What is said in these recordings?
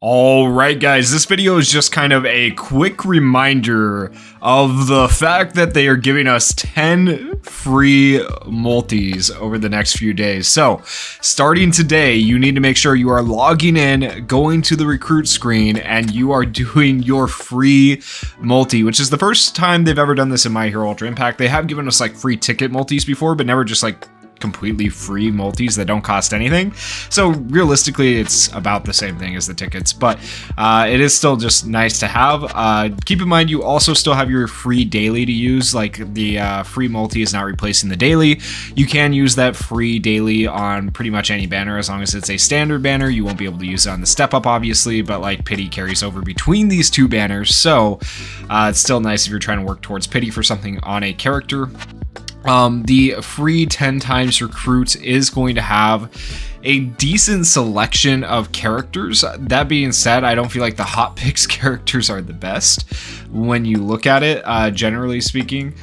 Alright guys, this video is just kind of a quick reminder of the fact that they are giving us 10 free multis over the next few days. So, starting today, you need to make sure you are logging in, going to the recruit screen, and you are doing your free multi, which is the first time they've ever done this in My Hero Ultra Impact. They have given us like free ticket multis before, but never just like completely free multis that don't cost anything. So realistically, it's about the same thing as the tickets, but it is still just nice to have. Keep in mind, you also still have your free daily to use. Like the free multi is not replacing the daily. You can use that free daily on pretty much any banner as long as it's a standard banner. You won't be able to use it on the step up, obviously, but like pity carries over between these two banners. So it's still nice if you're trying to work towards pity for something on a character. The free 10 times recruit is going to have a decent selection of characters. That being said, I don't feel like the hot picks characters are the best when you look at it, generally speaking.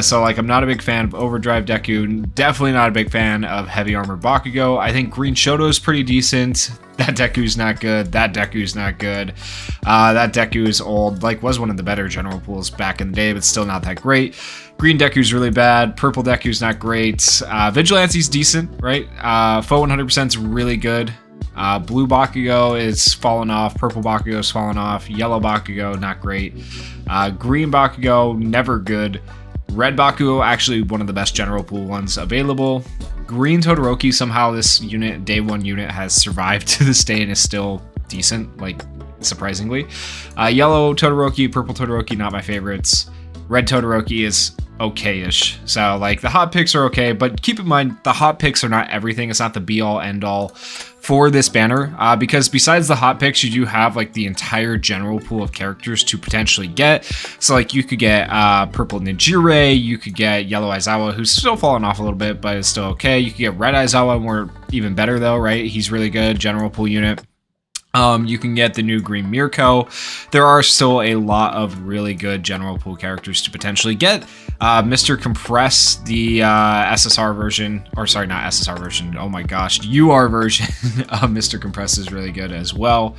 So like, I'm not a big fan of Overdrive Deku, definitely not a big fan of Heavy Armor Bakugo. I think Green Shoto is pretty decent. That Deku's not good. That Deku's not good. That Deku is old, like was one of the better general pools back in the day, but still not that great. Green Deku's really bad. Purple Deku's not great. Vigilante's decent, right? Foe 100% is really good. Blue Bakugo is falling off. Purple Bakugo's falling off. Yellow Bakugo, not great. Green Bakugo, never good. Red Bakugo, actually one of the best general pool ones available. Green Todoroki, somehow this unit, day one unit, has survived to this day and is still decent, like surprisingly. Yellow Todoroki, Purple Todoroki, not my favorites. Red Todoroki is okay-ish. So like the hot picks are okay, but keep in mind the hot picks are not everything. It's not the be-all end-all for this banner, because besides the hot picks, you do have like the entire general pool of characters to potentially get. So like you could get Purple Nijire, you could get Yellow Aizawa, who's still falling off a little bit, but is still okay. You could get Red Aizawa, more even better though, right? He's really good, general pool unit. You can get the new Green Mirko. There are still a lot of really good general pool characters to potentially get. Mr. Compress, the SSR version, or sorry, not SSR version, oh my gosh, UR version of Mr. Compress is really good as well.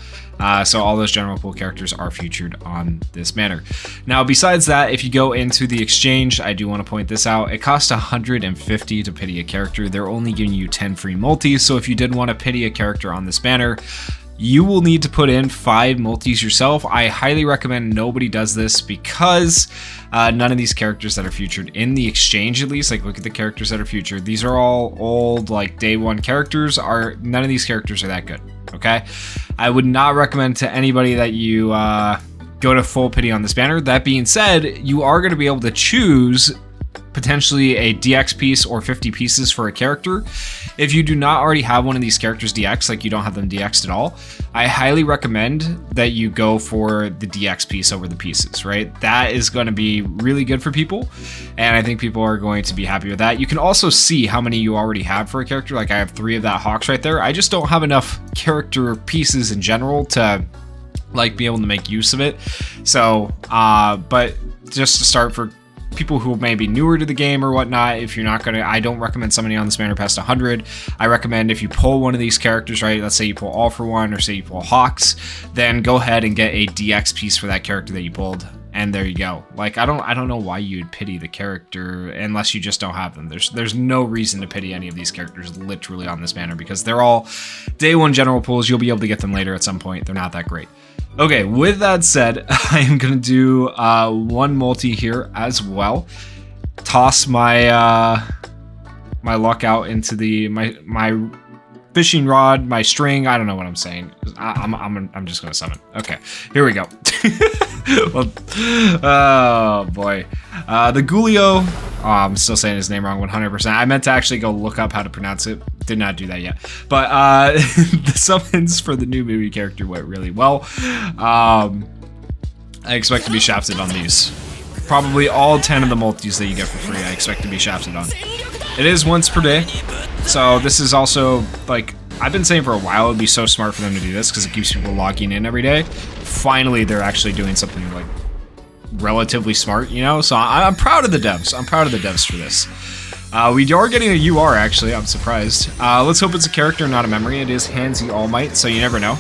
So all those general pool characters are featured on this banner. Now, besides that, if you go into the exchange, I do want to point this out. It costs 150 to pity a character. They're only giving you 10 free multis. So if you did want to pity a character on this banner, you will need to put in 5 multis yourself. I highly recommend nobody does this because none of these characters that are featured in the exchange, at least, like look at the characters that are featured. These are all old, like day one characters. None of these characters are that good, okay? I would not recommend to anybody that you go to full pity on this banner. That being said, you are going to be able to choose potentially a DX piece or 50 pieces for a character. If you do not already have one of these characters DX, like you don't have them DX'd at all, I highly recommend that you go for the DX piece over the pieces, right? That is going to be really good for people, and I think people are going to be happy with that. You can also see how many you already have for a character. Like I have 3 of that Hawks right there. I just don't have enough character pieces in general to like be able to make use of it. So, but just to start, for people who may be newer to the game or whatnot, if you're not gonna, I don't recommend somebody on this banner past 100. I recommend if you pull one of these characters, right, let's say you pull All For One, or say you pull Hawks, then go ahead and get a DX piece for that character that you pulled, and there you go. Like I don't know why you'd pity the character unless you just don't have them. There's no reason to pity any of these characters literally on this banner, because they're all day one general pools. You'll be able to get them later at some point. They're not that great. Okay, with that said, I am going to do one multi here as well. Toss my my luck out into the my fishing rod, my string. I don't know what I'm saying. I'm just going to summon. Okay, here we go. Well, oh boy. The Gulio, oh, I'm still saying his name wrong 100%. I meant to actually go look up how to pronounce it. Did not do that yet. But the summons for the new movie character went really well. I expect to be shafted on these. Probably all 10 of the multis that you get for free, I expect to be shafted on. It is once per day. So this is also, like, I've been saying for a while it'd be so smart for them to do this because it keeps people logging in every day. Finally, they're actually doing something like relatively smart, you know? So I'm proud of the devs. I'm proud of the devs for this. We are getting a UR, actually. I'm surprised. Let's hope it's a character, not a memory. It is Handsy All Might, so you never know.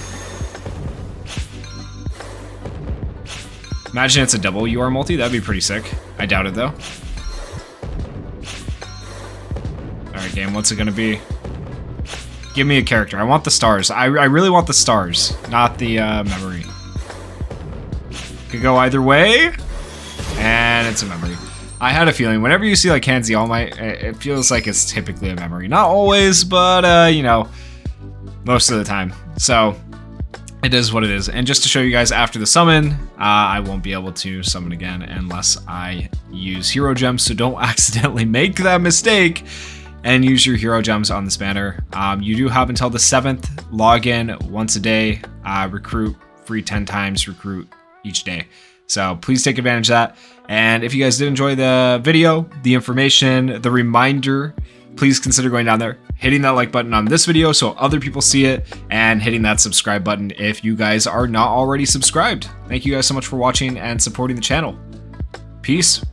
Imagine it's a double UR multi. That'd be pretty sick. I doubt it though. Alright, game, what's it gonna be? Give me a character. I want the stars. I really want the stars, not the memory. Could go either way. And it's a memory. I had a feeling whenever you see like Hansi All Might, it feels like it's typically a memory. Not always, but you know, most of the time. So it is what it is. And just to show you guys after the summon, I won't be able to summon again unless I use hero gems. So don't accidentally make that mistake and use your hero gems on this banner. You do have until the 7th, log in once a day, recruit free 10 times, recruit each day. So please take advantage of that. And if you guys did enjoy the video, the information, the reminder, please consider going down there, hitting that like button on this video so other people see it, and hitting that subscribe button if you guys are not already subscribed. Thank you guys so much for watching and supporting the channel. Peace.